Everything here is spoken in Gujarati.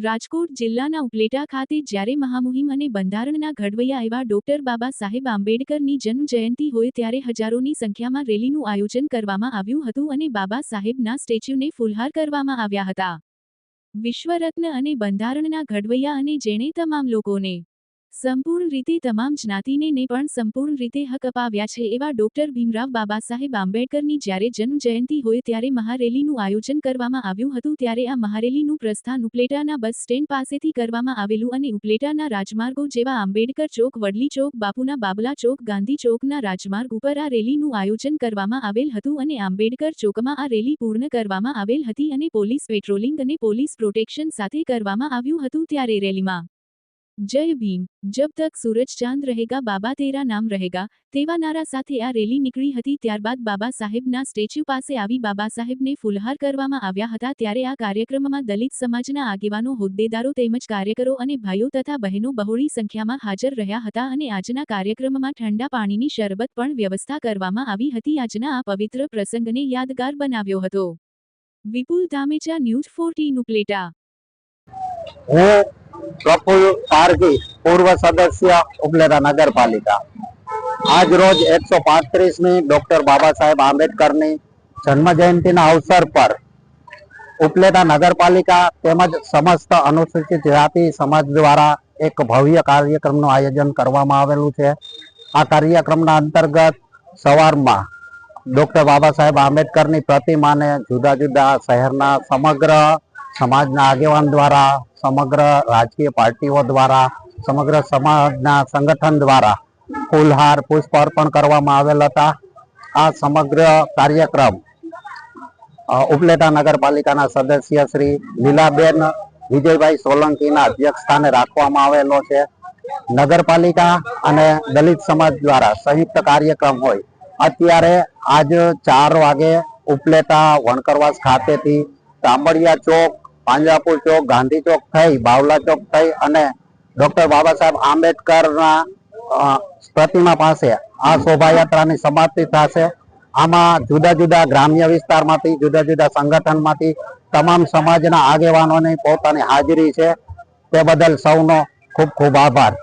રાજકોટ જિલ્લાના ઉપલેટા ખાતે જ્યારે મહામુહિમ અને બંધારણના ઘડવૈયા એવા ડોક્ટર બાબા સાહેબ આંબેડકરની જન્મ જયંતિ હોય ત્યારે હજારોની સંખ્યામાં રેલીનું આયોજન કરવામાં આવ્યું હતું અને બાબા સાહેબના સ્ટેચ્યુને ફૂલહાર કરવામાં આવ્યા હતા। વિશ્વરત્ન અને બંધારણના ઘડવૈયા અને જેણે તમામ લોકોને સંપૂર્ણ રીતે તમામ જ્ઞાતિને પણ સંપૂર્ણ રીતે હક અપાવ્યા છે એવા ડોક્ટર ભીમરાવ બાબા સાહેબ આંબેડકરની જ્યારે જન્મ જયંતિ હોય ત્યારે મહારેલીનું આયોજન કરવામાં આવ્યું હતું। ત્યારે આ મહારેલીનું પ્રસ્થાન ઉપલેટાના બસ સ્ટેન્ડ પાસેથી કરવામાં આવેલું અને ઉપલેટાના રાજમાર્ગો જેવા આંબેડકર ચોક, વડલી ચોક, બાપુના બાબલા ચોક, ગાંધી ચોકના રાજમાર્ગ ઉપર આ રેલીનું આયોજન કરવામાં આવેલ હતું અને આંબેડકર ચોકમાં આ રેલી પૂર્ણ કરવામાં આવેલ હતી અને પોલીસ પેટ્રોલિંગ અને પોલીસ પ્રોટેક્શન સાથે કરવામાં આવ્યું હતું। ત્યારે રેલીમાં જય ભીમ, જબ તક સૂરજ ચાંદ રહેગા બાબા તેરા નામ રહેગા તેવા નારા સાથે આ રેલી નીકળી હતી। ત્યારબાદ બાબા સાહેબના સ્ટેચ્યુ પાસે આવી બાબા સાહેબને ફૂલહાર કરવામાં આવ્યા હતા। ત્યારે આ કાર્યક્રમમાં દલિત સમાજના આગેવાનો, હોદ્દેદારો તેમજ કાર્યકરો અને ભાઈઓ તથા બહેનો બહોળી સંખ્યામાં હાજર રહ્યા હતા અને આજના કાર્યક્રમમાં ઠંડા પાણીની શરબત પણ વ્યવસ્થા કરવામાં આવી હતી। આજના આ પવિત્ર પ્રસંગને યાદગાર બનાવ્યો હતો। વિપુલ ધામેચા, ન્યૂઝ 14 ઉપલેટા। प्रफुल्ल पारगी, पूर्व सदस्य उपलेटा नगर पालिका। आज रोज 135મી डॉक्टर बाबा साहेब आंबेडकर जन्म जयंती अवसर पर उपलेटा नगर पालिका तेमज समस्त अनुसूचित जाति समाज द्वारा एक भव्य कार्यक्रम आयोजन करवामां आवेलुं छे। आ कार्यक्रम अंतर्गत सवारमां डॉक्टर बाबा साहेब आंबेडकर प्रतिमा ने जुदा जुदा शहरना समग्र समाजना आगेवान द्वारा, समग्र राजकीय पार्टीओ द्वारा, समग्र समाजना संगठन द्वारा फूलहार पुष्प अर्पण करवामां आवेल हता। आ समग्र कार्यक्रम उपलेटा नगरपालिकाना सदस्य श्री लीलाबेन विजयभाई सोलंकीना अध्यक्षस्थाने राखवामां आवेलो छे। नगरपालिका अने दलित समाज द्वारा संयुक्त कार्यक्रम होय अत्यारे आज 4 वागे उपलेटा वणकरवास खातेथी तांबड़िया चौक, પાંજરાપુર ચોક, ગાંધી ચોક થઈ બાવલા ચોક થઈ અને ડોક્ટર બાબા સાહેબ આંબેડકરના પ્રતિમા પાસે આ શોભાયાત્રાની સમાપ્તિ થશે। આમાં જુદા જુદા ગ્રામ્ય વિસ્તારમાંથી, જુદા જુદા સંગઠનમાંથી તમામ સમાજના આગેવાનોની પોતાની હાજરી છે। તે બદલ સૌનો ખૂબ ખૂબ આભાર।